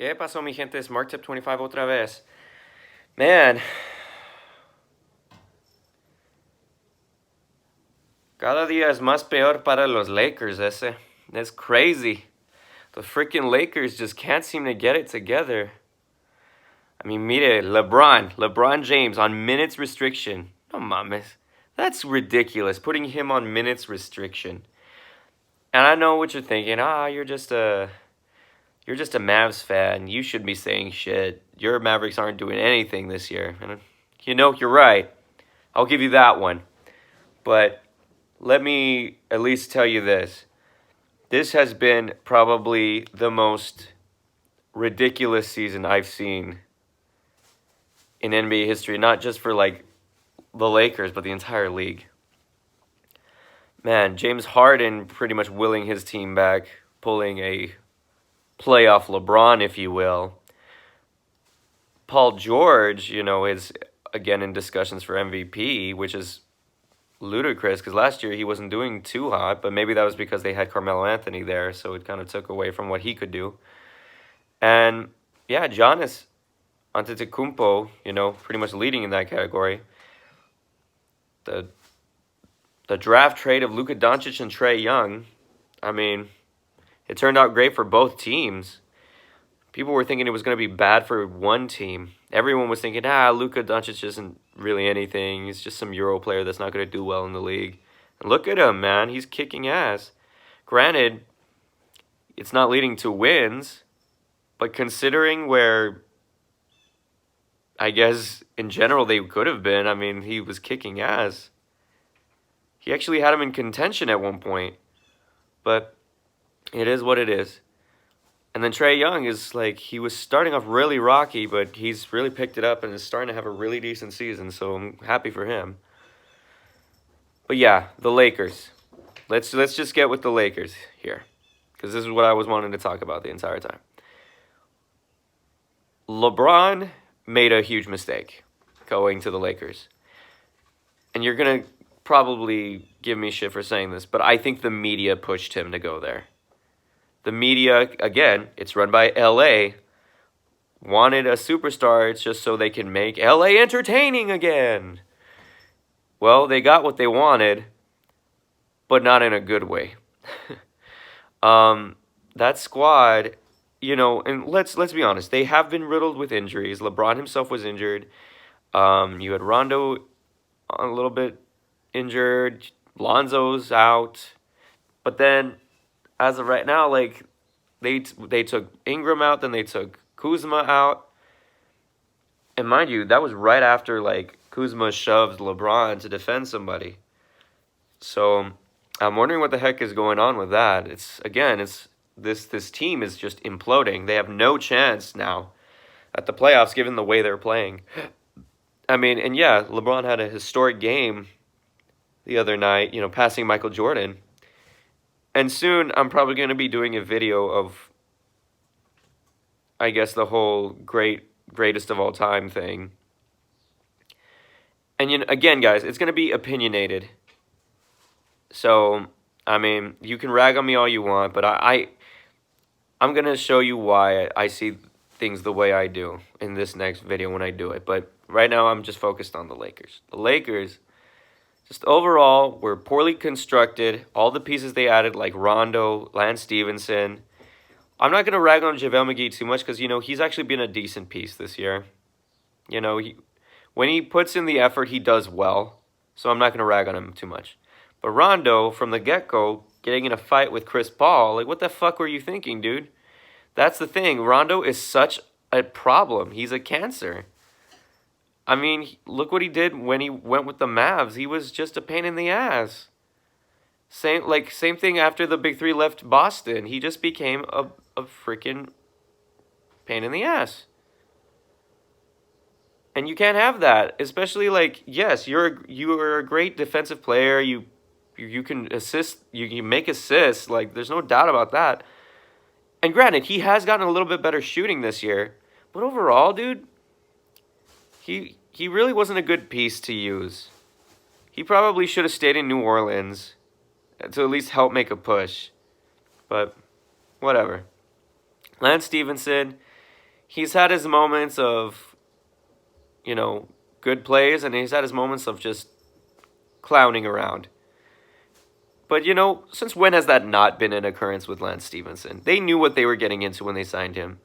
¿Qué pasó, mi gente? Es MarkTip25 otra vez. Man, cada día es más peor para los Lakers ese. It's crazy. The freaking Lakers just can't seem to get it together. I mean, mire, LeBron James on minutes restriction. No mames. That's ridiculous, putting him on minutes restriction. And I know what you're thinking. You're just a Mavs fan. You should be saying shit. Your Mavericks aren't doing anything this year. And you're right. I'll give you that one. But let me at least tell you this. This has been probably the most ridiculous season I've seen in NBA history, not just for like the Lakers, but the entire league. Man, James Harden pretty much willing his team back, pulling a playoff LeBron, if you will. Paul George, is again in discussions for MVP, which is ludicrous because last year he wasn't doing too hot, but maybe that was because they had Carmelo Anthony there, so it kind of took away from what he could do. And yeah, Giannis Antetokounmpo, pretty much leading in that category. The draft trade of Luka Doncic and Trae Young, I mean, it turned out great for both teams. People were thinking it was going to be bad for one team. Everyone was thinking, Luka Doncic isn't really anything. He's just some Euro player that's not going to do well in the league. And look at him, man. He's kicking ass. Granted, it's not leading to wins, but considering where, I guess, in general they could have been, I mean, he was kicking ass. He actually had him in contention at one point. But it is what it is. And then Trae Young is like, he was starting off really rocky, but he's really picked it up and is starting to have a really decent season, so I'm happy for him. But yeah, the Lakers. Let's just get with the Lakers here, because this is what I was wanting to talk about the entire time. LeBron made a huge mistake going to the Lakers. And you're going to probably give me shit for saying this, but I think the media pushed him to go there. The media, again, it's run by LA, wanted a superstar. It's just so they can make LA entertaining again. Well, they got what they wanted, but not in a good way. That squad, and let's be honest, they have been riddled with injuries. LeBron himself was injured. You had Rondo a little bit injured. Lonzo's out. But then, as of right now, like, they took Ingram out, then they took Kuzma out. And mind you, that was right after, like, Kuzma shoved LeBron to defend somebody. So, I'm wondering what the heck is going on with that. This team is just imploding. They have no chance now at the playoffs given the way they're playing. I mean, and yeah, LeBron had a historic game the other night, passing Michael Jordan. And soon, I'm probably going to be doing a video of, I guess, the whole greatest of all time thing. And, again, guys, it's going to be opinionated. So, I mean, you can rag on me all you want, but I'm going to show you why I see things the way I do in this next video when I do it. But right now, I'm just focused on the Lakers. The Lakers, just overall, were poorly constructed. All the pieces they added, like Rondo, Lance Stevenson. I'm not going to rag on JaVale McGee too much because, he's actually been a decent piece this year. When he puts in the effort, he does well. So I'm not going to rag on him too much. But Rondo, from the get-go, getting in a fight with Chris Paul, like, what the fuck were you thinking, dude? That's the thing. Rondo is such a problem. He's a cancer. I mean, look what he did when he went with the Mavs. He was just a pain in the ass. Same thing after the Big Three left Boston. He just became a freaking pain in the ass. And you can't have that. Especially, like, yes, you are a great defensive player. You can assist. You can make assists. Like, there's no doubt about that. And granted, he has gotten a little bit better shooting this year. But overall, dude, he really wasn't a good piece to use. He probably should have stayed in New Orleans to at least help make a push. But whatever. Lance Stevenson, he's had his moments of, you know, good plays, and he's had his moments of just clowning around. But, since when has that not been an occurrence with Lance Stevenson? They knew what they were getting into when they signed him.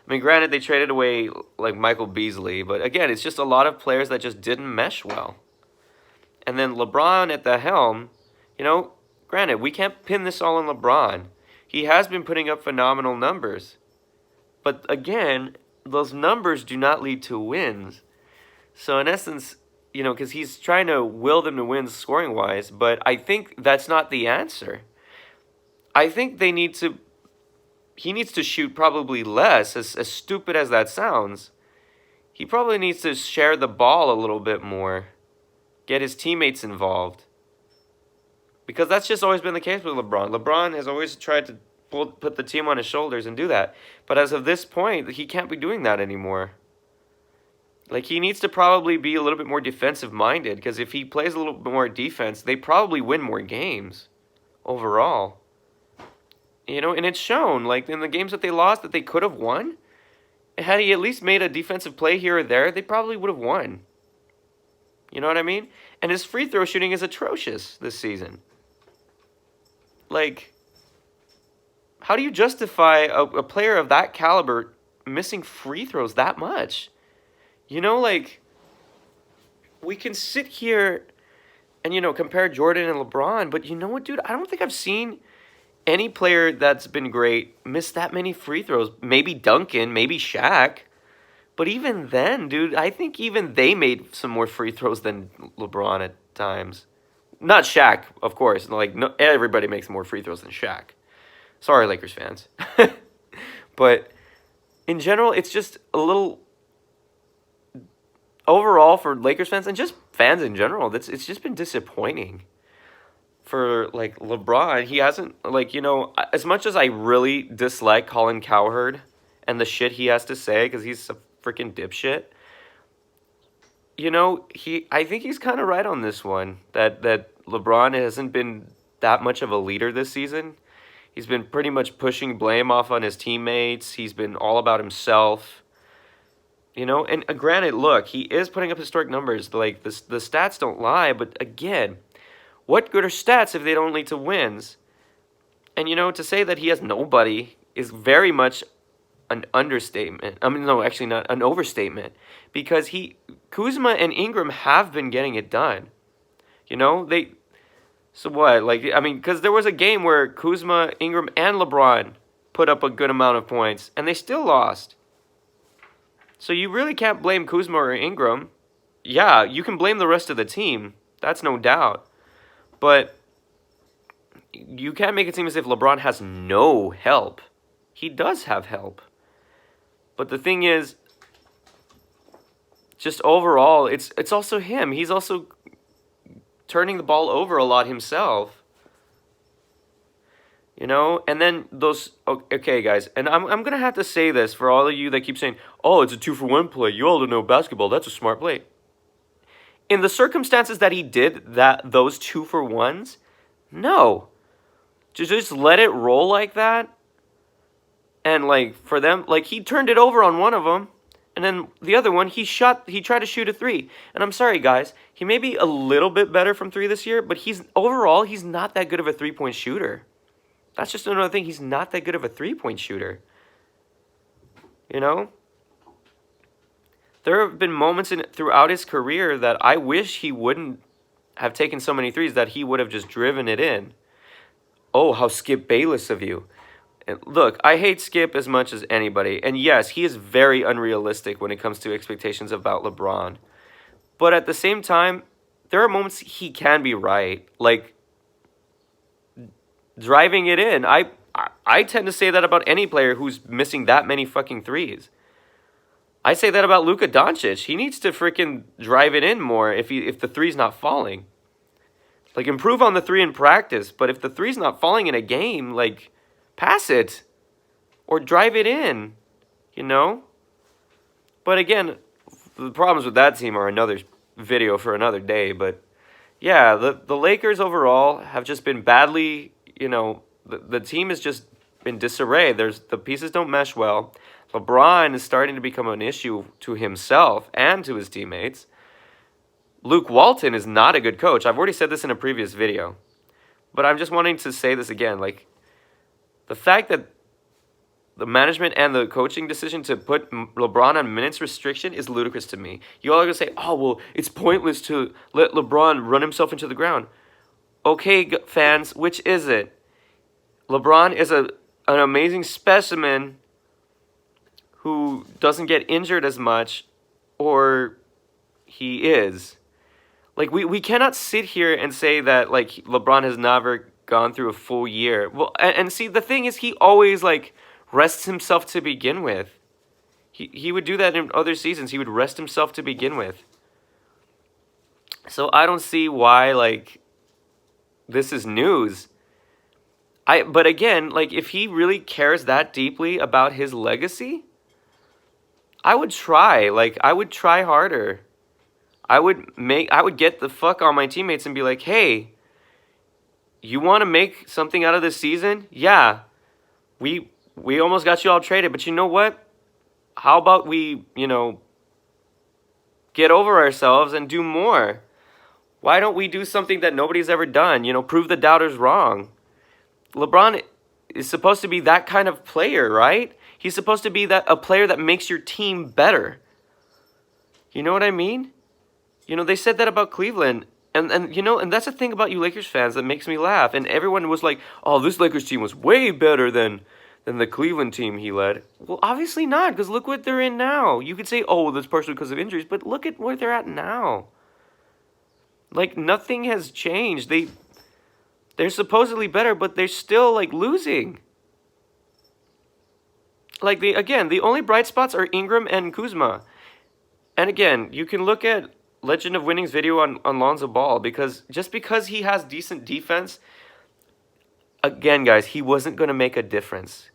I mean, granted, they traded away, like, Michael Beasley, but again, it's just a lot of players that just didn't mesh well. And then LeBron at the helm, granted, we can't pin this all on LeBron. He has been putting up phenomenal numbers. But again, those numbers do not lead to wins. So in essence, because he's trying to will them to wins scoring-wise, but I think that's not the answer. I think he needs to shoot probably less, as stupid as that sounds. He probably needs to share the ball a little bit more, get his teammates involved. Because that's just always been the case with LeBron. LeBron has always tried to put the team on his shoulders and do that. But as of this point, he can't be doing that anymore. Like, he needs to probably be a little bit more defensive-minded, because if he plays a little bit more defense, they probably win more games overall. And it's shown, like, in the games that they lost that they could have won, had he at least made a defensive play here or there, they probably would have won. You know what I mean? And his free throw shooting is atrocious this season. Like, how do you justify a player of that caliber missing free throws that much? Like, we can sit here and, compare Jordan and LeBron, but you know what, dude? I don't think I've seen any player that's been great miss that many free throws. Maybe Duncan, maybe Shaq. But even then, dude, I think even they made some more free throws than LeBron at times. Not Shaq, of course. Like, no, everybody makes more free throws than Shaq. Sorry, Lakers fans. But in general, it's just a little... Overall, for Lakers fans and just fans in general, it's just been disappointing. For, like, LeBron, he hasn't, like, as much as I really dislike Colin Cowherd and the shit he has to say, because he's a freaking dipshit, I think he's kind of right on this one, that LeBron hasn't been that much of a leader this season. He's been pretty much pushing blame off on his teammates. He's been all about himself. And granted, look, he is putting up historic numbers. Like, the stats don't lie, but again, what good are stats if they don't lead to wins? And, to say that he has nobody is very much an understatement. I mean, no, actually not, an overstatement. Because Kuzma and Ingram have been getting it done. So what? Like, I mean, because there was a game where Kuzma, Ingram, and LeBron put up a good amount of points, and they still lost. So you really can't blame Kuzma or Ingram. Yeah, you can blame the rest of the team. That's no doubt. But you can't make it seem as if LeBron has no help. He does have help. But the thing is, just overall, it's also him. He's also turning the ball over a lot himself. And then those... Okay, guys, and I'm going to have to say this for all of you that keep saying, oh, it's a 2-for-1 play. You all don't know basketball. That's a smart play. In the circumstances that he did those 2-for-1s, no. Just let it roll like that. And, like, for them, like, he turned it over on one of them. And then the other one, he tried to shoot a 3. And I'm sorry, guys. He may be a little bit better from 3 this year, but overall, he's not that good of a 3-point shooter. That's just another thing. He's not that good of a 3-point shooter. There have been moments throughout his career that I wish he wouldn't have taken so many threes, that he would have just driven it in. Oh, how Skip Bayless of you. And look, I hate Skip as much as anybody. And yes, he is very unrealistic when it comes to expectations about LeBron. But at the same time, there are moments he can be right. Like, driving it in. I tend to say that about any player who's missing that many fucking threes. I say that about Luka Doncic. He needs to freaking drive it in more if the three's not falling. Like, improve on the 3 in practice, but if the 3's not falling in a game, like, pass it or drive it in, But again, the problems with that team are another video for another day. But yeah, the Lakers overall have just been badly, the team has just in disarray. The pieces don't mesh well. LeBron is starting to become an issue to himself and to his teammates. Luke Walton is not a good coach. I've already said this in a previous video. But I'm just wanting to say this again. Like, the fact that the management and the coaching decision to put LeBron on minutes restriction is ludicrous to me. You all are going to say, oh, well, it's pointless to let LeBron run himself into the ground. Okay, fans, which is it? LeBron is an amazing specimen who doesn't get injured as much, or he is. Like, we cannot sit here and say that, like, LeBron has never gone through a full year. Well, and see, the thing is, he always, like, rests himself to begin with. He would do that in other seasons. He would rest himself to begin with. So I don't see why, like, this is news. But again, like, if he really cares that deeply about his legacy, I would try. Like, I would try harder. I would get the fuck on my teammates and be like, hey, you want to make something out of this season? Yeah. We almost got you all traded, but you know what? How about we, get over ourselves and do more? Why don't we do something that nobody's ever done? Prove the doubters wrong. LeBron is supposed to be that kind of player, right? He's supposed to be a player that makes your team better. You know what I mean? They said that about Cleveland. And that's the thing about you Lakers fans that makes me laugh. And everyone was like, oh, this Lakers team was way better than the Cleveland team he led. Well, obviously not, because look what they're in now. You could say, oh, that's partially because of injuries, but look at where they're at now. Like, nothing has changed. They're supposedly better, but they're still, like, losing. Like, the only bright spots are Ingram and Kuzma. And again, you can look at Legend of Winning's video on Lonzo Ball, because just because he has decent defense, again, guys, he wasn't going to make a difference.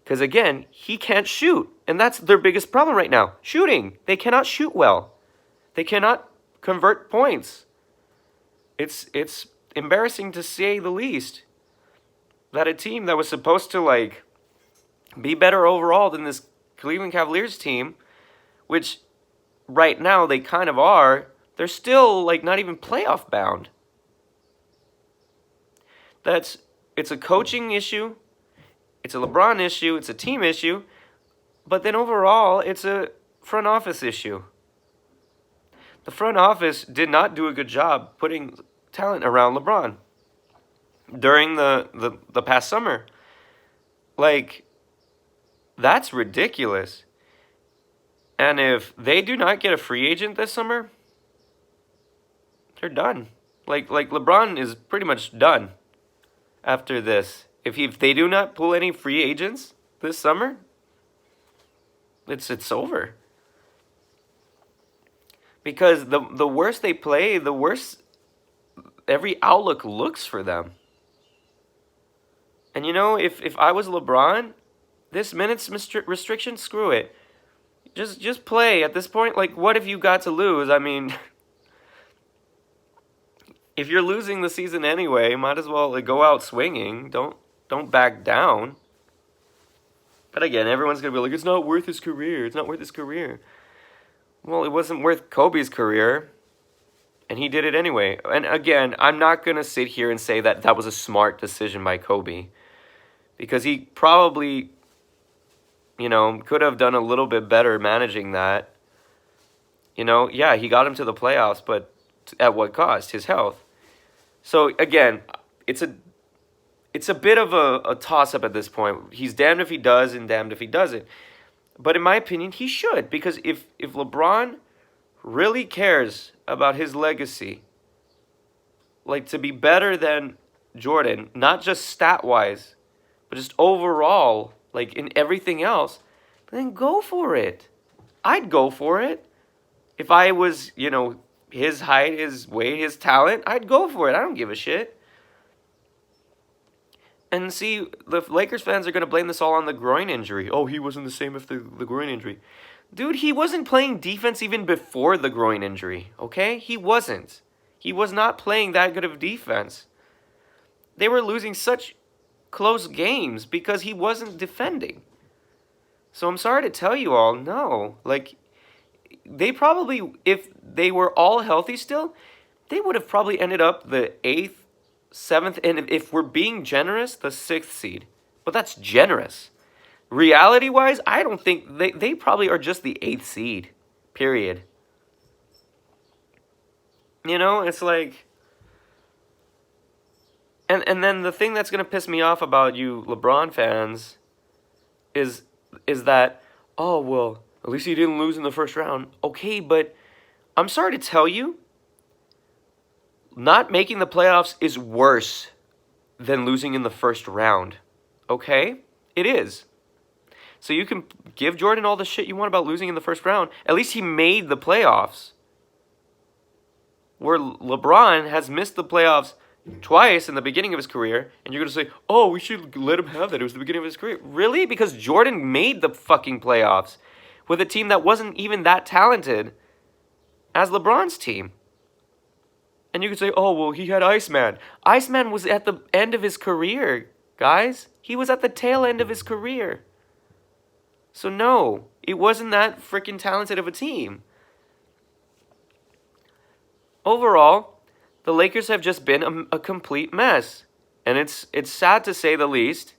Because, again, he can't shoot. And that's their biggest problem right now. Shooting. They cannot shoot well. They cannot convert points. It's embarrassing to say the least. That a team that was supposed to, like, be better overall than this Cleveland Cavaliers team, which right now they kind of are, they're still, like, not even playoff bound. It's a coaching issue. It's a LeBron issue. It's a team issue. But then overall, it's a front office issue. The front office did not do a good job putting talent around LeBron during the past summer. Like, that's ridiculous. And if they do not get a free agent this summer, they're done. Like LeBron is pretty much done after this. If they do not pull any free agents this summer, it's over. Because the worse they play, the worse every outlook looks for them. And if I was LeBron, this minutes restriction, screw it. Just play at this point. Like, what if you got to lose? I mean, if you're losing the season anyway, might as well, like, go out swinging. Don't back down. But again, everyone's going to be like, it's not worth his career. It's not worth his career. Well, it wasn't worth Kobe's career, and he did it anyway. And again, I'm not going to sit here and say that was a smart decision by Kobe, because he probably, could have done a little bit better managing that. Yeah, he got him to the playoffs, but at what cost? His health. So again, it's a bit of a toss-up at this point. He's damned if he does and damned if he doesn't. But in my opinion, he should. Because if LeBron really cares about his legacy, like, to be better than Jordan, not just stat-wise, but just overall, like, in everything else, then go for it. I'd go for it. If I was, his height, his weight, his talent, I'd go for it. I don't give a shit. And see, the Lakers fans are going to blame this all on the groin injury. Oh, he wasn't the same after the groin injury. Dude, he wasn't playing defense even before the groin injury, okay? He wasn't. He was not playing that good of defense. They were losing such close games because he wasn't defending. So I'm sorry to tell you all, no. Like, they probably, if they were all healthy still, they would have probably ended up the 8th, 7th, and if we're being generous, the 6th seed. But that's generous. Reality-wise, I don't think they probably are just the 8th seed. Period. You know, it's like... And then the thing that's going to piss me off about you LeBron fans is that, oh, well, at least he didn't lose in the first round. Okay, but I'm sorry to tell you, not making the playoffs is worse than losing in the first round. Okay? It is. So you can give Jordan all the shit you want about losing in the first round. At least he made the playoffs. Where LeBron has missed the playoffs twice in the beginning of his career, and you're going to say, oh, we should let him have that. It was the beginning of his career. Really? Because Jordan made the fucking playoffs with a team that wasn't even that talented as LeBron's team. And you could say, oh, well, he had Iceman. Iceman was at the end of his career, guys. He was at the tail end of his career. So no, it wasn't that freaking talented of a team. Overall, the Lakers have just been a complete mess. And it's sad to say the least,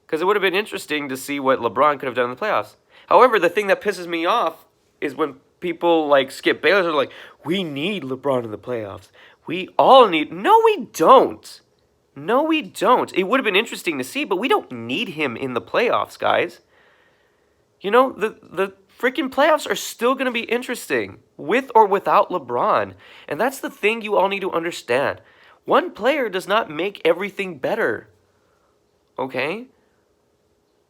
because it would have been interesting to see what LeBron could have done in the playoffs. However, the thing that pisses me off is when people like Skip Bayless are like, we need LeBron in the playoffs. We all need... No, we don't. No, we don't. It would have been interesting to see, but we don't need him in the playoffs, guys. You know, the freaking playoffs are still going to be interesting, with or without LeBron. And that's the thing you all need to understand. One player does not make everything better. Okay?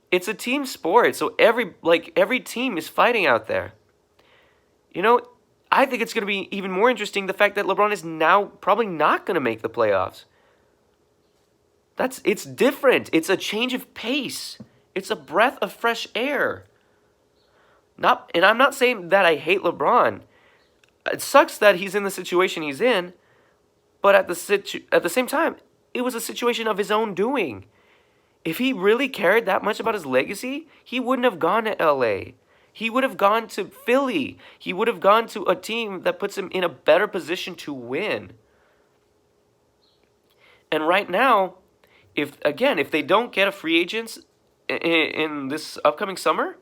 It's a team sport, so every team is fighting out there. You know, I think it's going to be even more interesting the fact that LeBron is now probably not going to make the playoffs. It's different. It's a change of pace. It's a breath of fresh air. And I'm not saying that I hate LeBron. It sucks that he's in the situation he's in, but at the same time, it was a situation of his own doing. If he really cared that much about his legacy, he wouldn't have gone to LA. He would have gone to Philly. He would have gone to a team that puts him in a better position to win. And right now, if they don't get a free agent in this upcoming summer,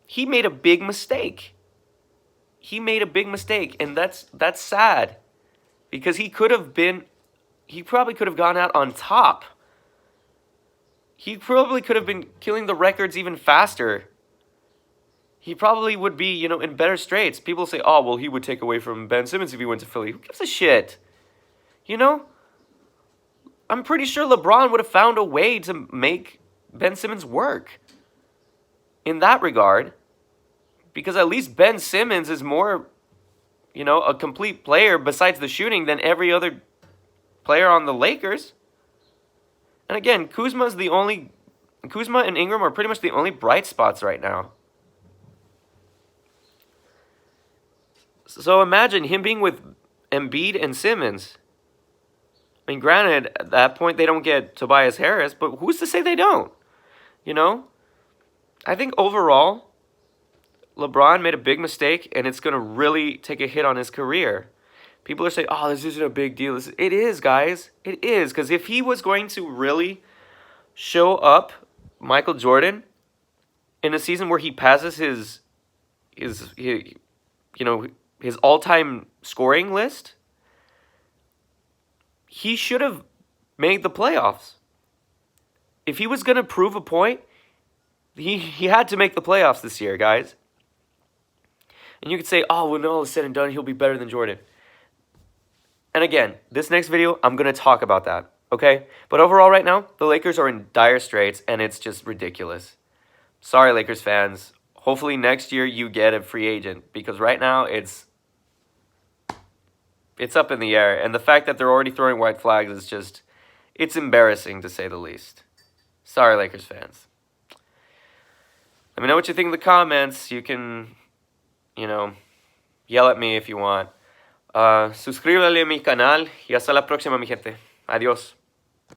he made a big mistake. He made a big mistake, and that's sad. Because he probably could have gone out on top. He probably could have been killing the records even faster. He probably would be, in better straits. People say, oh, well, he would take away from Ben Simmons if he went to Philly. Who gives a shit? I'm pretty sure LeBron would have found a way to make Ben Simmons work in that regard. Because at least Ben Simmons is more, a complete player besides the shooting than every other player on the Lakers. And again, Kuzma and Ingram are pretty much the only bright spots right now. So imagine him being with Embiid and Simmons. I mean, granted, at that point they don't get Tobias Harris, but who's to say they don't? I think overall, LeBron made a big mistake, and it's going to really take a hit on his career. People are saying, oh, this isn't a big deal. It is, guys. It is. Because if he was going to really show up Michael Jordan in a season where he passes his all-time scoring list, he should have made the playoffs. If he was going to prove a point, he had to make the playoffs this year, guys. And you could say, oh, when all is said and done, he'll be better than Jordan. And again, this next video, I'm going to talk about that, okay? But overall right now, the Lakers are in dire straits, and it's just ridiculous. Sorry, Lakers fans. Hopefully next year you get a free agent, because right now it's up in the air. And the fact that they're already throwing white flags is just, it's embarrassing to say the least. Sorry, Lakers fans. Let me know what you think in the comments. You can... yell at me if you want. Suscríbete a mi canal y hasta la próxima, mi gente. Adiós.